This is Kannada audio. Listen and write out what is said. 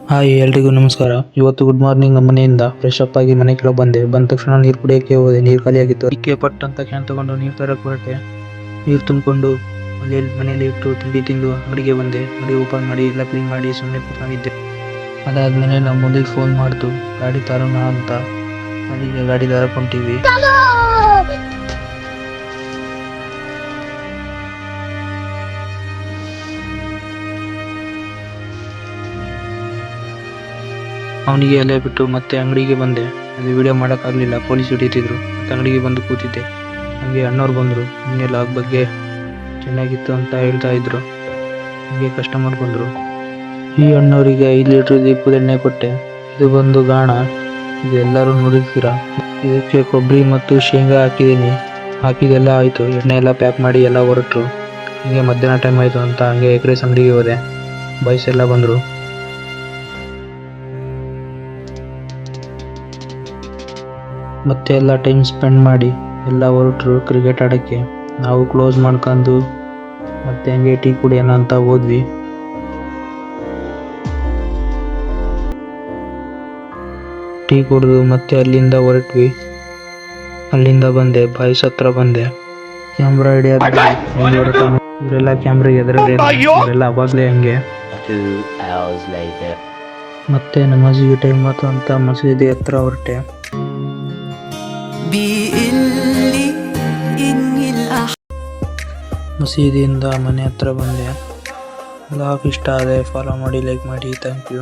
ಹಾಯ್ ಎಲ್ರಿಗೂ ನಮಸ್ಕಾರ. ಇವತ್ತು ಗುಡ್ ಮಾರ್ನಿಂಗ್ ನಮ್ಮ ಮನೆಯಿಂದ ಫ್ರೆಶ್ ಅಪ್ ಆಗಿ ಮನೆ ಕೆಳಗೆ ಬಂದ ತಕ್ಷಣ ನೀರು ಕುಡಿಯೋಕ್ಕೆ ಹೋದೆ. ನೀರು ಖಾಲಿಯಾಗಿತ್ತು. ಅದಕ್ಕೆ ಪಟ್ ಅಂತ ಕ್ಯಾನ್ ತಗೊಂಡು ನೀರು ತರಕ್ಕೆ ಹೊರಟೆ. ನೀರು ತುಂಬಿಕೊಂಡು ಮನೆಯಲ್ಲಿ ಇಟ್ಟು ತಿಂಡಿ ತಿಂದು ಅಂಗಡಿಗೆ ಬಂದೆ. ಅಂಗಡಿ ಓಪನ್ ಮಾಡಿ ಎಲ್ಲ ಕ್ಲೀನ್ ಮಾಡಿ ಸುಮ್ಮನೆ ಕೂತ್ಕೊಂಡಿದ್ದೆ. ಅದಾದ್ಮೇಲೆ ನಮ್ಮ ಮುಂದಿಗೆ ಫೋನ್ ಮಾಡ್ತು ಗಾಡಿ ತರೋಣ ಅಂತ. ಅಲ್ಲಿಗೆ ಗಾಡಿ ತರಕ್ಕೆ ಹೊಂಟೀವಿ. ಅವನಿಗೆ ಅಲ್ಲೇ ಬಿಟ್ಟು ಮತ್ತೆ ಅಂಗಡಿಗೆ ಬಂದೆ. ಅಲ್ಲಿ ವಿಡಿಯೋ ಮಾಡೋಕ್ಕಾಗಲಿಲ್ಲ, ಪೊಲೀಸ್ ಹಿಡಿತಿದ್ರು. ಮತ್ತೆ ಅಂಗಡಿಗೆ ಬಂದು ಕೂತಿದ್ದೆ. ಹಂಗೆ ಅಣ್ಣವ್ರು ಬಂದರು. ನಿನ್ನೆ ಲಾಗ್ ಬಗ್ಗೆ ಚೆನ್ನಾಗಿತ್ತು ಅಂತ ಹೇಳ್ತಾ ಇದ್ರು. ಹಂಗೆ ಕಸ್ಟಮರ್ ಬಂದರು. ಈ ಅಣ್ಣವರಿಗೆ 5 ಲೀಟ್ರ್ ದೀಪದ ಎಣ್ಣೆ ಕೊಟ್ಟೆ. ಇದು ಬಂದು ಗಾಣ. ಇದು ಎಲ್ಲರೂ ನೋಡಿರ್ತೀರ. ಇದಕ್ಕೆ ಕೊಬ್ಬರಿ ಮತ್ತು ಶೇಂಗಾ ಹಾಕಿದೆಲ್ಲ ಆಯಿತು. ಎಣ್ಣೆ ಎಲ್ಲ ಪ್ಯಾಕ್ ಮಾಡಿ ಎಲ್ಲ ಹೊರಟರು. ಹಂಗೆ ಮಧ್ಯಾಹ್ನ ಟೈಮ್ ಆಯಿತು ಅಂತ ಹಂಗೆ ಎಗ್ ರೈಸ್ ಅಂಗಡಿಗೆ ಹೋದೆ. ಬಾಯ್ಸ್ ಎಲ್ಲ ಬಂದರು. ಮತ್ತೆ ಎಲ್ಲ ಟೈಮ್ ಸ್ಪೆಂಡ್ ಮಾಡಿ ಎಲ್ಲ ಹೊರಟರು ಕ್ರಿಕೆಟ್ ಆಡೋಕ್ಕೆ. ನಾವು ಕ್ಲೋಸ್ ಮಾಡ್ಕೊಂಡು ಮತ್ತೆ ಹಂಗೆ ಟೀ ಕುಡಿಯೋಣ ಅಂತ ಹೋದ್ವಿ. ಟೀ ಕುಡಿದು ಮತ್ತೆ ಅಲ್ಲಿಂದ ಹೊರಟ್ವಿ. ಅಲ್ಲಿಂದ ಬಂದೆ, ಬಾಯ್ಸ್ ಹತ್ರ ಬಂದೆ. ಕ್ಯಾಮ್ರಾ ಹಿಡಿಯೋದು ಇವರೆಲ್ಲ ಕ್ಯಾಮ್ರಾ ಎದುರಲ್ಲಿ ಇವರೆಲ್ಲ ಅವಾಗಲೇ ಹಂಗೆ. ಮತ್ತೆ ನಮಾಜಿಗೆ ಟೈಮ್ ಆಯ್ತು ಅಂತ ಮಸೀದಿ ಹತ್ರ ಹೊರಟೆ. ಮಸೀದಿಯಿಂದ ಮನೆ ಹತ್ರ ಬಂದೆ. ಬ್ಲಾಗ್ ಇಷ್ಟ ಆದರೆ ಫಾಲೋ ಮಾಡಿ, ಲೈಕ್ ಮಾಡಿ. Thank you.